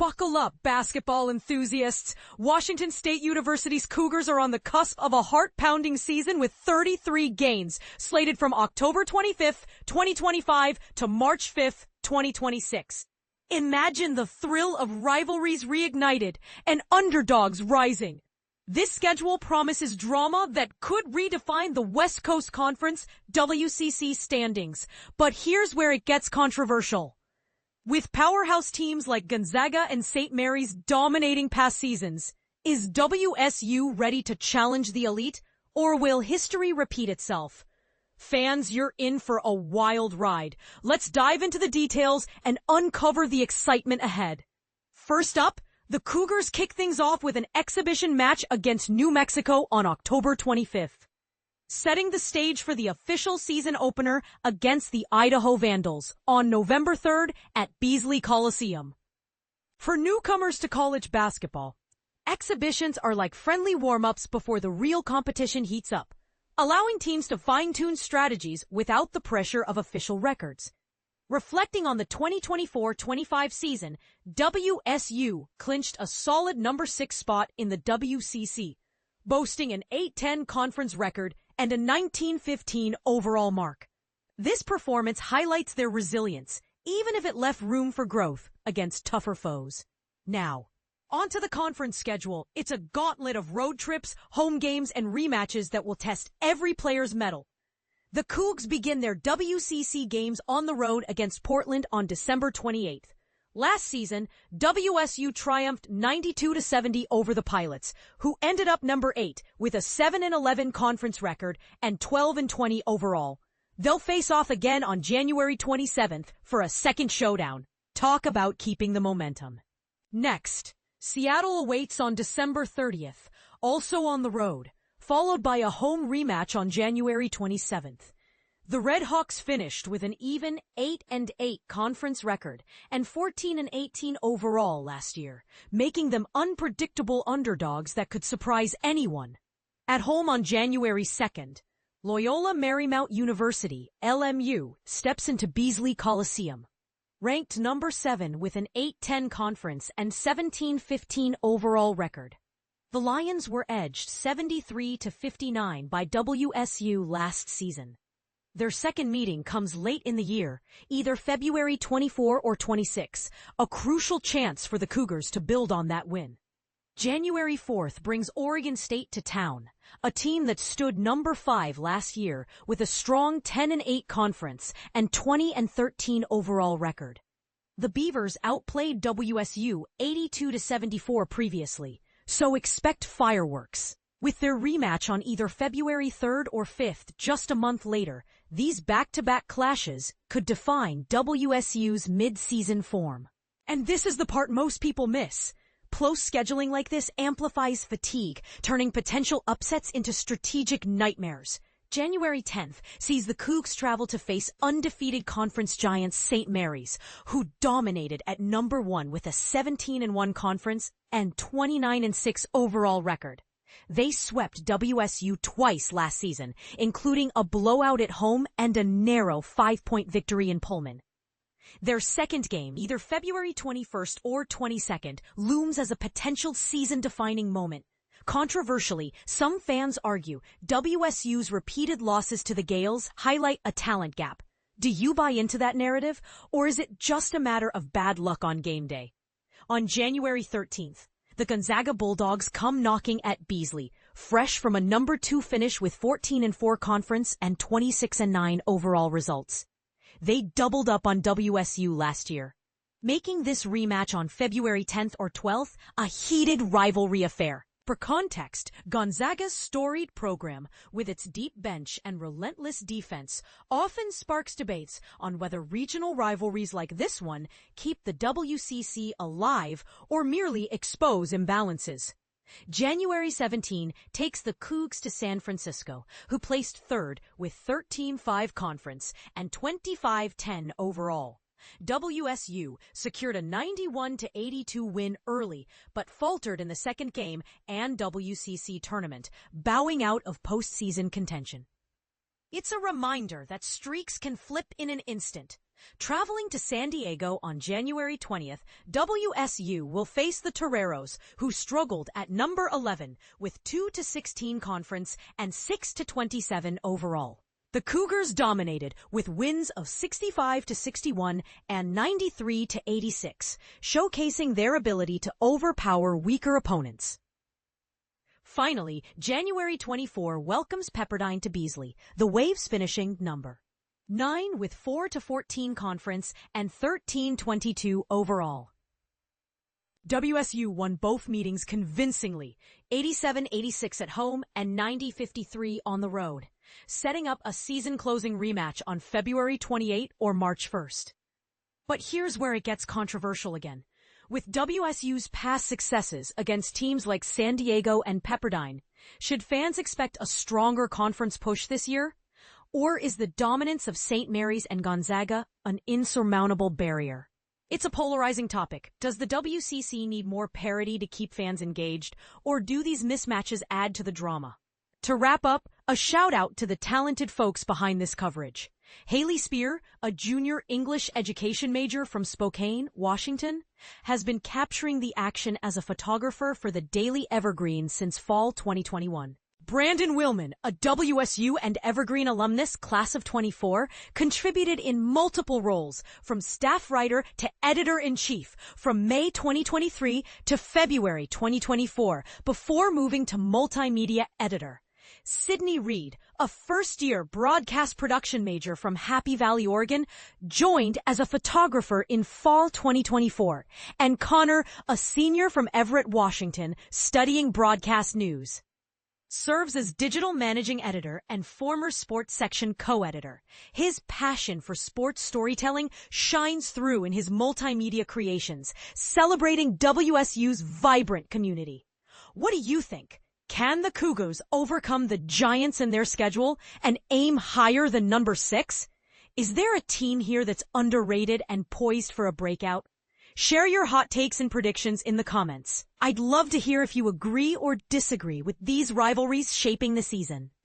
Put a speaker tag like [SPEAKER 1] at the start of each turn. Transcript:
[SPEAKER 1] Buckle up, basketball enthusiasts. Washington State University's Cougars are on the cusp of a heart-pounding season with 33 games slated from October 25th, 2025 to March 5th, 2026. Imagine the thrill of rivalries reignited and underdogs rising. This schedule promises drama that could redefine the West Coast Conference WCC standings. But here's where it gets controversial. With powerhouse teams like Gonzaga and St. Mary's dominating past seasons, is WSU ready to challenge the elite, or will history repeat itself? Fans, you're in for a wild ride. Let's dive into the details and uncover the excitement ahead. First up, the Cougars kick things off with an exhibition match against New Mexico on October 25th. Setting the stage for the official season opener against the Idaho Vandals on November 3rd at Beasley Coliseum. For newcomers to college basketball, exhibitions are like friendly warm-ups before the real competition heats up, allowing teams to fine-tune strategies without the pressure of official records. Reflecting on the 2024-25 season, WSU clinched a solid number 6 spot in the WCC, boasting an 8-10 conference record and a 19-15 overall mark. This performance highlights their resilience, even if it left room for growth against tougher foes. Now, onto the conference schedule. It's a gauntlet of road trips, home games, and rematches that will test every player's mettle. The Cougs begin their WCC games on the road against Portland on December 28th. Last season, WSU triumphed 92-70 over the Pilots, who ended up number 8 with a 7-11 conference record and 12-20 overall. They'll face off again on January 27th for a second showdown. Talk about keeping the momentum. Next, Seattle awaits on December 30th, also on the road, followed by a home rematch on January 27th. The Redhawks finished with an even 8-8 conference record and 14-18 overall last year, making them unpredictable underdogs that could surprise anyone. At home on January 2nd, Loyola Marymount University, LMU, steps into Beasley Coliseum. Ranked number 7 with an 8-10 conference and 17-15 overall record. The Lions were edged 73-59 by WSU last season. Their second meeting comes late in the year, either February 24 or 26, a crucial chance for the Cougars to build on that win. January 4th brings Oregon State to town, a team that stood number 5 last year with a strong 10-8 conference and 20-13 overall record. The Beavers outplayed WSU 82-74 previously, so expect fireworks. With their rematch on either February 3rd or 5th just a month later, these back-to-back clashes could define WSU's mid-season form. And this is the part most people miss. Close scheduling like this amplifies fatigue, turning potential upsets into strategic nightmares. January 10th sees the Cougs travel to face undefeated conference giants St. Mary's, who dominated at number 1 with a 17-1 conference and 29-6 overall record. They swept WSU twice last season, including a blowout at home and a narrow 5-point victory in Pullman. Their second game, either February 21st or 22nd, looms as a potential season-defining moment. Controversially, some fans argue WSU's repeated losses to the Gales highlight a talent gap. Do you buy into that narrative, or is it just a matter of bad luck on game day? On January 13th, the Gonzaga Bulldogs come knocking at Beasley, fresh from a number 2 finish with 14-4 conference and 26-9 overall results. They doubled up on WSU last year, making this rematch on February 10th or 12th a heated rivalry affair. For context, Gonzaga's storied program, with its deep bench and relentless defense, often sparks debates on whether regional rivalries like this one keep the WCC alive or merely expose imbalances. January 17 takes the Cougs to San Francisco, who placed 3rd with 13-5 conference and 25-10 overall. WSU secured a 91-82 win early, but faltered in the second game and WCC tournament, bowing out of postseason contention. It's a reminder that streaks can flip in an instant. Traveling to San Diego on January 20th, WSU will face the Toreros, who struggled at number 11 with 2-16 conference and 6-27 overall. The Cougars dominated with wins of 65-61 and 93-86, showcasing their ability to overpower weaker opponents. Finally, January 24 welcomes Pepperdine to Beasley, the Waves finishing number 9 with 4-14 conference and 13-22 overall. WSU won both meetings convincingly, 87-86 at home and 90-53 on the road, setting up a season-closing rematch on February 28 or March 1st. But here's where it gets controversial again. With WSU's past successes against teams like San Diego and Pepperdine, should fans expect a stronger conference push this year? Or is the dominance of St. Mary's and Gonzaga an insurmountable barrier? It's a polarizing topic. Does the WCC need more parity to keep fans engaged, or do these mismatches add to the drama? To wrap up, a shout out to the talented folks behind this coverage. Haley Spear, a junior English education major from Spokane, Washington, has been capturing the action as a photographer for the Daily Evergreen since fall 2021. Brandon Willman, a WSU and Evergreen alumnus, class of 24, contributed in multiple roles, from staff writer to editor-in-chief, from May 2023 to February 2024, before moving to multimedia editor. Sydney Reed, a first-year broadcast production major from Happy Valley, Oregon, joined as a photographer in fall 2024, and Connor, a senior from Everett, Washington, studying broadcast news, serves as digital managing editor and former sports section co-editor. His passion for sports storytelling shines through in his multimedia creations, celebrating WSU's vibrant community. What do you think? Can the Cougars overcome the giants in their schedule and aim higher than number 6? Is there a team here that's underrated and poised for a breakout? Share your hot takes and predictions in the comments. I'd love to hear if you agree or disagree with these rivalries shaping the season.